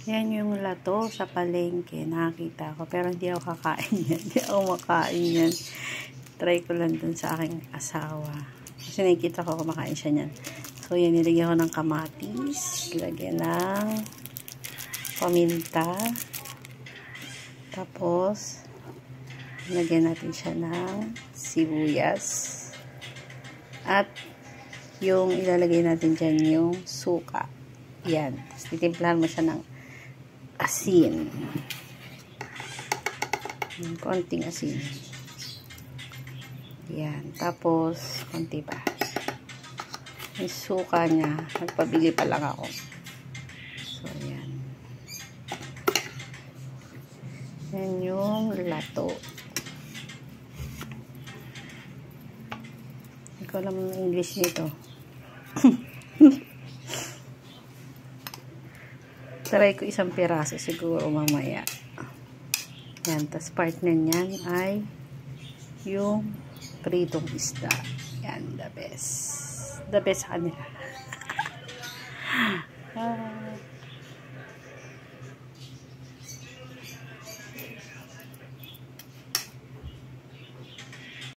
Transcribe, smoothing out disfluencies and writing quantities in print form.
Yan yung lato sa palengke. Nakakita ko. Pero hindi ako kakain yan. Hindi ako makain yan. Try ko lang dun sa aking asawa. Kasi nakikita ko kumakain siya niyan. So, yan. Nilagyan ko ng kamatis. Lagyan ng paminta. Tapos, lagyan natin siya ng sibuyas. At, yung ilalagay natin dyan yung suka. Yan. Tapos, titimplahan mo siya ng asin. Konting asin. Yan. Tapos, konti pa. Yung suka niya. Nagpabili pa lang ako. So, yan. Yan yung lato. Hindi ko alam ang English nito. Try ko isang piraso siguro mamaya. Yan. Tapos partner niyan ay yung pritong isda. Yan. The best. The best sa kanila.